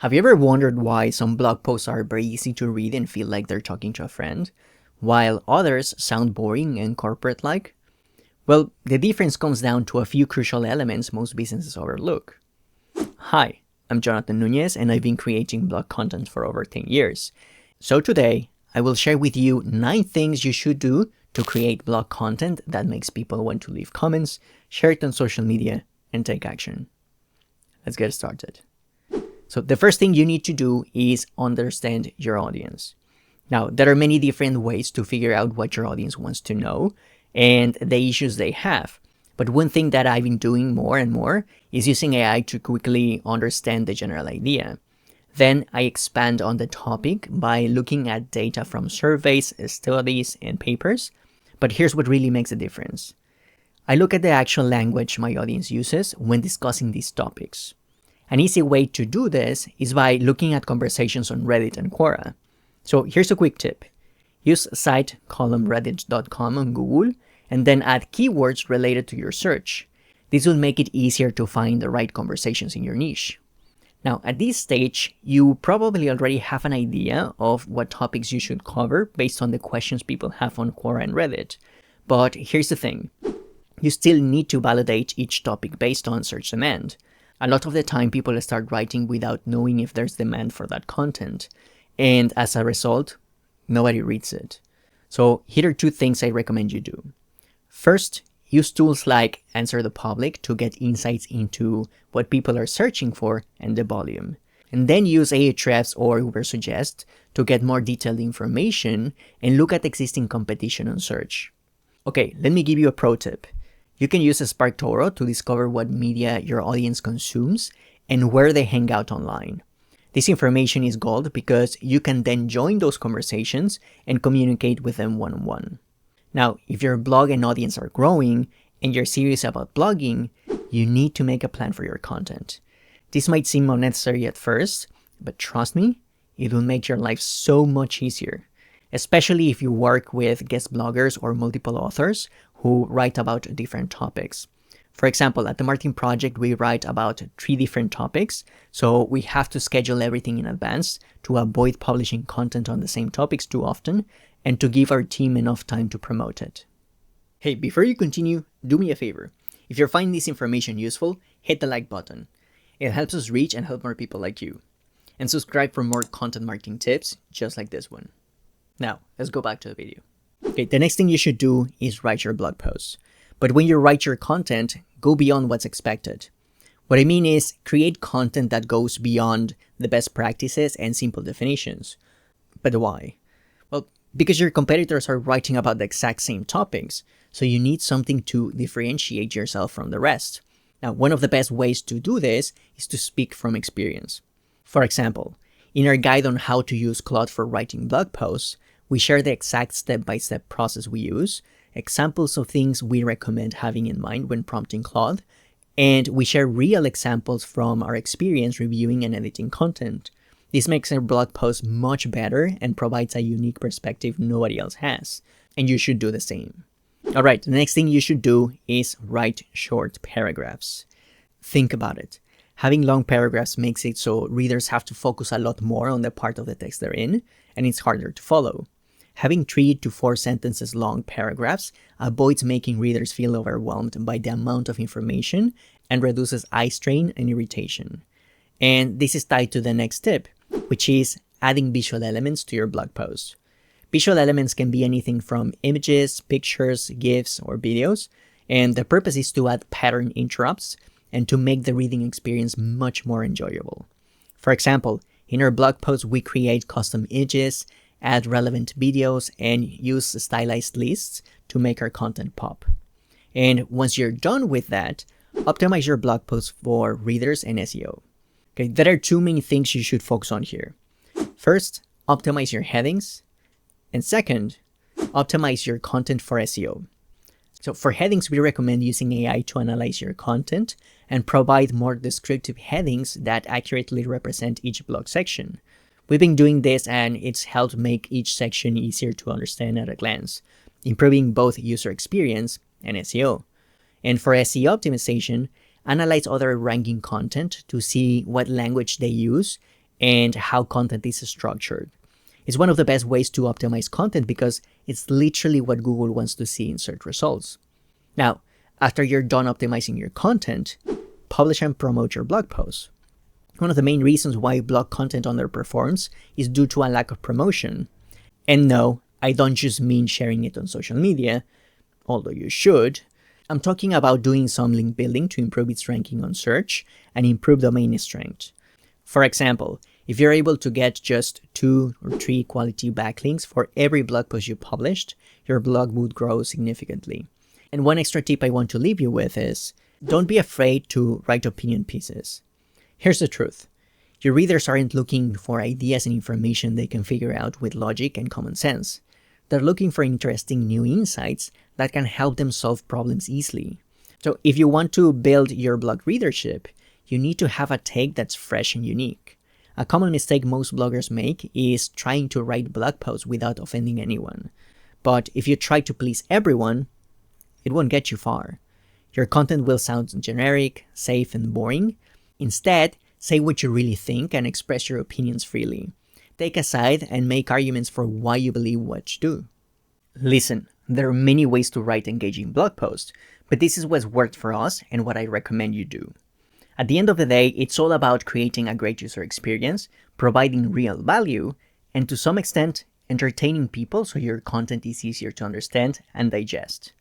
Have you ever wondered why some blog posts are very easy to read and feel like they're talking to a friend, while others sound boring and corporate-like? Well, the difference comes down to a few crucial elements most businesses overlook. Hi, I'm Jonathan Nunez, and I've been creating blog content for over 10 years. So today, I will share with you 9 things you should do to create blog content that makes people want to leave comments, share it on social media, and take action. Let's get started. So the first thing you need to do is understand your audience. Now, there are many different ways to figure out what your audience wants to know and the issues they have. But one thing that I've been doing more and more is using AI to quickly understand the general idea. Then I expand on the topic by looking at data from surveys, studies, and papers. But here's what really makes a difference. I look at the actual language my audience uses when discussing these topics. An easy way to do this is by looking at conversations on Reddit and Quora. So here's a quick tip. Use site column reddit.com on Google and then add keywords related to your search. This will make it easier to find the right conversations in your niche. Now, at this stage, you probably already have an idea of what topics you should cover based on the questions people have on Quora and Reddit. But here's the thing. You still need to validate each topic based on search demand. A lot of the time, people start writing without knowing if there's demand for that content. And as a result, nobody reads it. So here are 2 things I recommend you do. First, use tools like Answer the Public to get insights into what people are searching for and the volume. And then use Ahrefs or Ubersuggest to get more detailed information and look at existing competition on search. Okay, let me give you a pro tip. You can use SparkToro to discover what media your audience consumes and where they hang out online. This information is gold because you can then join those conversations and communicate with them one-on-one. Now, if your blog and audience are growing and you're serious about blogging, you need to make a plan for your content. This might seem unnecessary at first, but trust me, it will make your life so much easier, especially if you work with guest bloggers or multiple authors who write about different topics. For example, at the Martin Project, we write about 3 different topics, so we have to schedule everything in advance to avoid publishing content on the same topics too often and to give our team enough time to promote it. Hey, before you continue, do me a favor. If you're finding this information useful, hit the like button. It helps us reach and help more people like you. And subscribe for more content marketing tips just like this one. Now, let's go back to the video. Okay, the next thing you should do is write your blog posts. But when you write your content, go beyond what's expected. What I mean is create content that goes beyond the best practices and simple definitions. But why? Well, because your competitors are writing about the exact same topics, so you need something to differentiate yourself from the rest. Now, one of the best ways to do this is to speak from experience. For example, in our guide on how to use Claude for writing blog posts, we share the exact step-by-step process we use, examples of things we recommend having in mind when prompting Claude, and we share real examples from our experience reviewing and editing content. This makes our blog post much better and provides a unique perspective nobody else has, and you should do the same. Alright, the next thing you should do is write short paragraphs. Think about it. Having long paragraphs makes it so readers have to focus a lot more on the part of the text they're in, and it's harder to follow. Having 3 to 4 sentences long paragraphs avoids making readers feel overwhelmed by the amount of information and reduces eye strain and irritation. And this is tied to the next tip, which is adding visual elements to your blog post. Visual elements can be anything from images, pictures, GIFs, or videos, and the purpose is to add pattern interrupts and to make the reading experience much more enjoyable. For example, in our blog post, we create custom images, add relevant videos, and use stylized lists to make our content pop. And once you're done with that, optimize your blog post for readers and SEO. Okay, there are 2 main things you should focus on here. First, optimize your headings. And second, optimize your content for SEO. So for headings, we recommend using AI to analyze your content and provide more descriptive headings that accurately represent each blog section. We've been doing this and it's helped make each section easier to understand at a glance, improving both user experience and SEO. And for SEO optimization, analyze other ranking content to see what language they use and how content is structured. It's one of the best ways to optimize content because it's literally what Google wants to see in search results. Now, after you're done optimizing your content, publish and promote your blog posts. One of the main reasons why blog content underperforms is due to a lack of promotion. And no, I don't just mean sharing it on social media, although you should. I'm talking about doing some link building to improve its ranking on search and improve domain strength. For example, if you're able to get just 2 or 3 quality backlinks for every blog post you published, your blog would grow significantly. And one extra tip I want to leave you with is, don't be afraid to write opinion pieces. Here's the truth. Your readers aren't looking for ideas and information they can figure out with logic and common sense. They're looking for interesting new insights that can help them solve problems easily. So if you want to build your blog readership, you need to have a take that's fresh and unique. A common mistake most bloggers make is trying to write blog posts without offending anyone. But if you try to please everyone, it won't get you far. Your content will sound generic, safe, and boring. Instead, say what you really think and express your opinions freely. Take a side and make arguments for why you believe what you do. Listen, there are many ways to write engaging blog posts, but this is what's worked for us and what I recommend you do. At the end of the day, it's all about creating a great user experience, providing real value, and to some extent, entertaining people so your content is easier to understand and digest.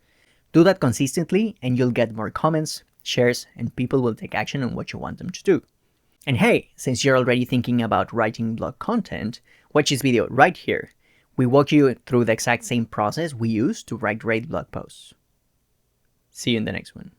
Do that consistently and you'll get more comments, shares, and people will take action on what you want them to do. And hey, since you're already thinking about writing blog content, watch this video right here. We walk you through the exact same process we use to write great blog posts. See you in the next one.